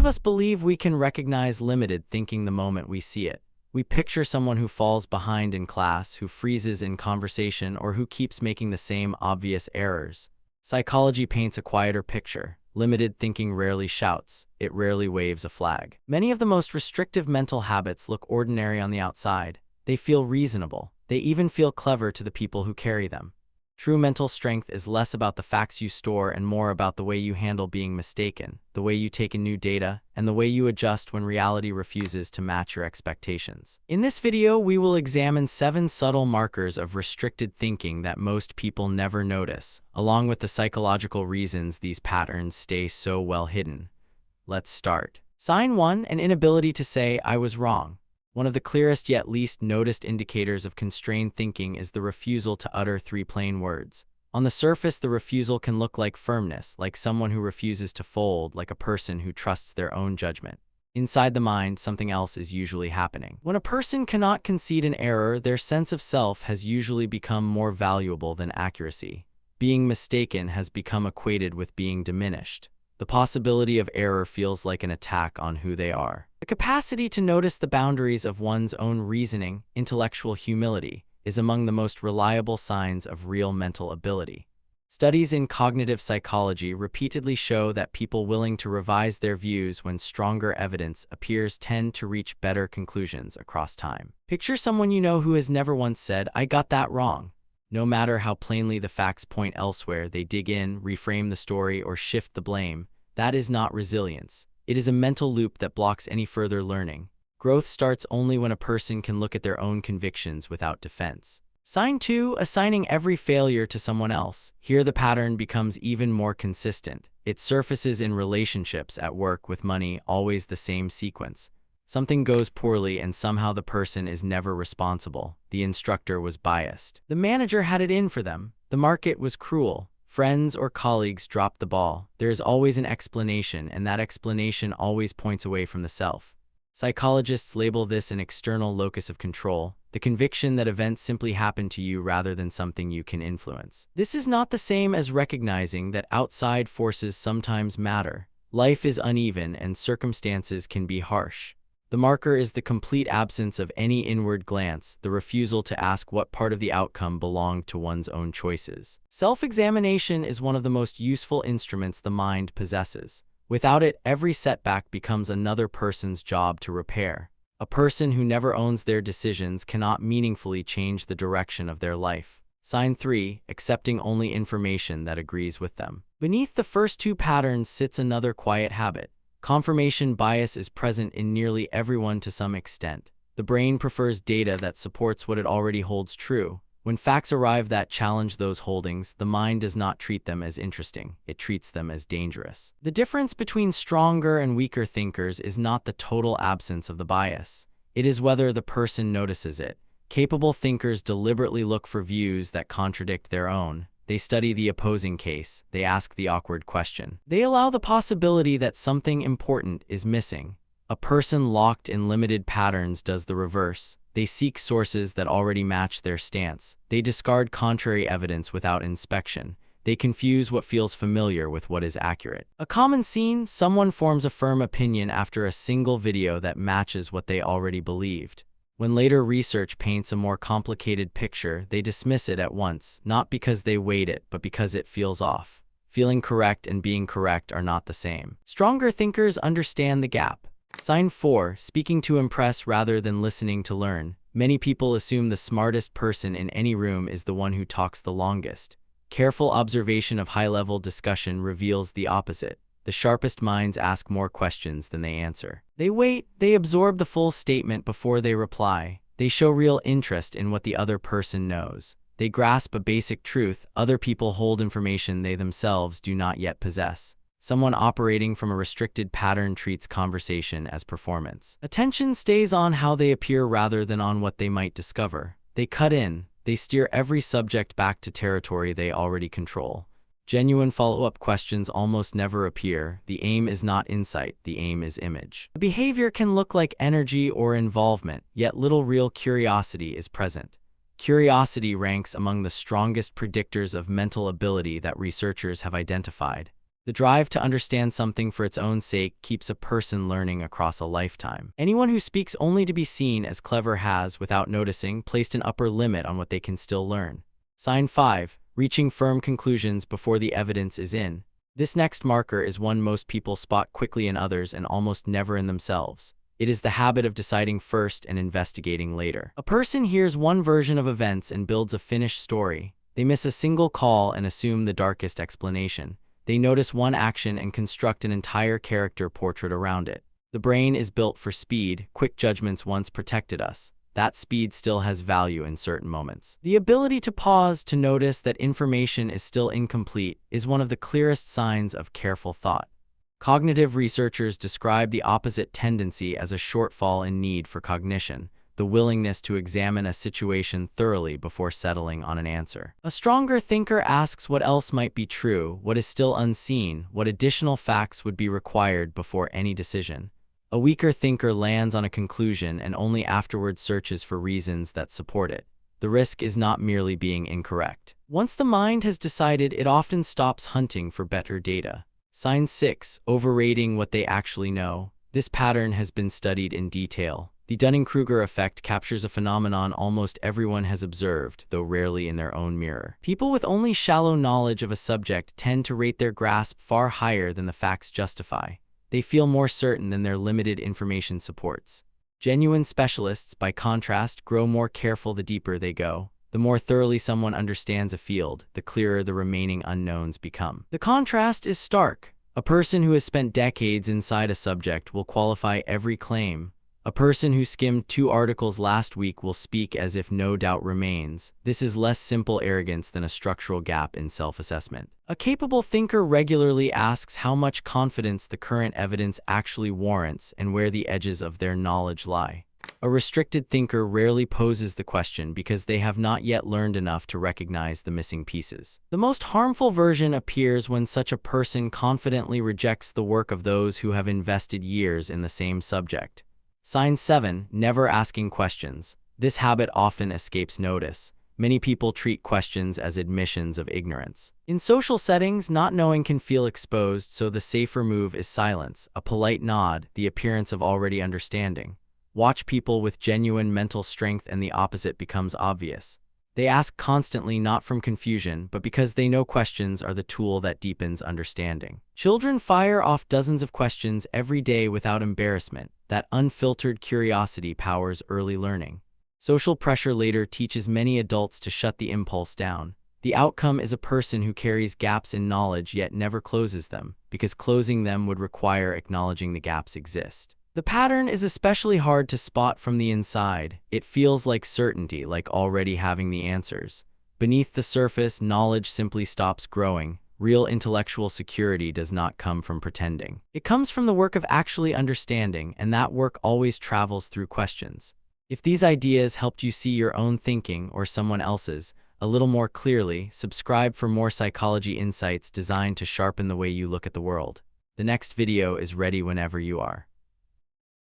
of us believe we can recognize limited thinking the moment we see it. We picture someone who falls behind in class, who freezes in conversation, or who keeps making the same obvious errors. Psychology paints a quieter picture. Limited thinking rarely shouts, it rarely waves a flag. Many of the most restrictive mental habits look ordinary on the outside. They feel reasonable. They even feel clever to the people who carry them. True mental strength is less about the facts you store and more about the way you handle being mistaken, the way you take in new data, and the way you adjust when reality refuses to match your expectations. In this video, we will examine 7 subtle markers of restricted thinking that most people never notice, along with the psychological reasons these patterns stay so well hidden. Let's start. Sign 1: an inability to say, "I was wrong." One of the clearest yet least noticed indicators of constrained thinking is the refusal to utter 3 plain words. On the surface, the refusal can look like firmness, like someone who refuses to fold, like a person who trusts their own judgment. Inside the mind, something else is usually happening. When a person cannot concede an error, their sense of self has usually become more valuable than accuracy. Being mistaken has become equated with being diminished. The possibility of error feels like an attack on who they are. The capacity to notice the boundaries of one's own reasoning, intellectual humility, is among the most reliable signs of real mental ability. Studies in cognitive psychology repeatedly show that people willing to revise their views when stronger evidence appears tend to reach better conclusions across time. Picture someone you know who has never once said, "I got that wrong." No matter how plainly the facts point elsewhere, they dig in, reframe the story, or shift the blame. That is not resilience. It is a mental loop that blocks any further learning. Growth starts only when a person can look at their own convictions without defense. Sign 2: assigning every failure to someone else. Here the pattern becomes even more consistent. It surfaces in relationships, at work, with money, always the same sequence. Something goes poorly and somehow the person is never responsible. The instructor was biased. The manager had it in for them. The market was cruel. Friends or colleagues dropped the ball. There is always an explanation, and that explanation always points away from the self. Psychologists label this an external locus of control, the conviction that events simply happen to you rather than something you can influence. This is not the same as recognizing that outside forces sometimes matter. Life is uneven and circumstances can be harsh. The marker is the complete absence of any inward glance, the refusal to ask what part of the outcome belonged to one's own choices. Self-examination is one of the most useful instruments the mind possesses. Without it, every setback becomes another person's job to repair. A person who never owns their decisions cannot meaningfully change the direction of their life. Sign 3: accepting only information that agrees with them. Beneath the first 2 patterns sits another quiet habit. Confirmation bias is present in nearly everyone to some extent. The brain prefers data that supports what it already holds true. When facts arrive that challenge those holdings, the mind does not treat them as interesting, it treats them as dangerous. The difference between stronger and weaker thinkers is not the total absence of the bias. It is whether the person notices it. Capable thinkers deliberately look for views that contradict their own. They study the opposing case. They ask the awkward question. They allow the possibility that something important is missing. A person locked in limited patterns does the reverse. They seek sources that already match their stance. They discard contrary evidence without inspection. They confuse what feels familiar with what is accurate. A common scene: someone forms a firm opinion after a single video that matches what they already believed. When later research paints a more complicated picture, they dismiss it at once, not because they weighed it, but because it feels off. Feeling correct and being correct are not the same. Stronger thinkers understand the gap. Sign 4: speaking to impress rather than listening to learn. Many people assume the smartest person in any room is the one who talks the longest. Careful observation of high-level discussion reveals the opposite. The sharpest minds ask more questions than they answer. They wait, they absorb the full statement before they reply. They show real interest in what the other person knows. They grasp a basic truth: other people hold information they themselves do not yet possess. Someone operating from a restricted pattern treats conversation as performance. Attention stays on how they appear rather than on what they might discover. They cut in. They steer every subject back to territory they already control. Genuine follow-up questions almost never appear. The aim is not insight, the aim is image. The behavior can look like energy or involvement, yet little real curiosity is present. Curiosity ranks among the strongest predictors of mental ability that researchers have identified. The drive to understand something for its own sake keeps a person learning across a lifetime. Anyone who speaks only to be seen as clever has, without noticing, placed an upper limit on what they can still learn. Sign 5. Reaching firm conclusions before the evidence is in. This next marker is one most people spot quickly in others and almost never in themselves. It is the habit of deciding first and investigating later. A person hears one version of events and builds a finished story. They miss a single call and assume the darkest explanation. They notice one action and construct an entire character portrait around it. The brain is built for speed. Quick judgments once protected us. That speed still has value in certain moments. The ability to pause to notice that information is still incomplete is one of the clearest signs of careful thought. Cognitive researchers describe the opposite tendency as a shortfall in need for cognition, the willingness to examine a situation thoroughly before settling on an answer. A stronger thinker asks what else might be true, what is still unseen, what additional facts would be required before any decision. A weaker thinker lands on a conclusion and only afterwards searches for reasons that support it. The risk is not merely being incorrect. Once the mind has decided, it often stops hunting for better data. Sign 6. Overrating what they actually know. This pattern has been studied in detail. The dunning-kruger effect captures a phenomenon almost everyone has observed, though rarely in their own mirror. People with only shallow knowledge of a subject tend to rate their grasp far higher than the facts justify. They feel more certain than their limited information supports. Genuine specialists, by contrast, grow more careful the deeper they go. The more thoroughly someone understands a field, the clearer the remaining unknowns become. The contrast is stark. A person who has spent decades inside a subject will qualify every claim. A person who skimmed 2 articles last week will speak as if no doubt remains. This is less simple arrogance than a structural gap in self-assessment. A capable thinker regularly asks how much confidence the current evidence actually warrants and where the edges of their knowledge lie. A restricted thinker rarely poses the question because they have not yet learned enough to recognize the missing pieces. The most harmful version appears when such a person confidently rejects the work of those who have invested years in the same subject. Sign 7. Never asking questions. This habit often escapes notice. Many people treat questions as admissions of ignorance. In social settings, not knowing can feel exposed, so the safer move is silence, a polite nod, the appearance of already understanding. Watch people with genuine mental strength and the opposite becomes obvious. They ask constantly, not from confusion, but because they know questions are the tool that deepens understanding. Children fire off dozens of questions every day without embarrassment. That unfiltered curiosity powers early learning. Social pressure later teaches many adults to shut the impulse down. The outcome is a person who carries gaps in knowledge yet never closes them, because closing them would require acknowledging the gaps exist. The pattern is especially hard to spot from the inside. It feels like certainty, like already having the answers. Beneath the surface, knowledge simply stops growing. Real intellectual security does not come from pretending. It comes from the work of actually understanding, and that work always travels through questions. If these ideas helped you see your own thinking or someone else's a little more clearly, subscribe for more psychology insights designed to sharpen the way you look at the world. The next video is ready whenever you are.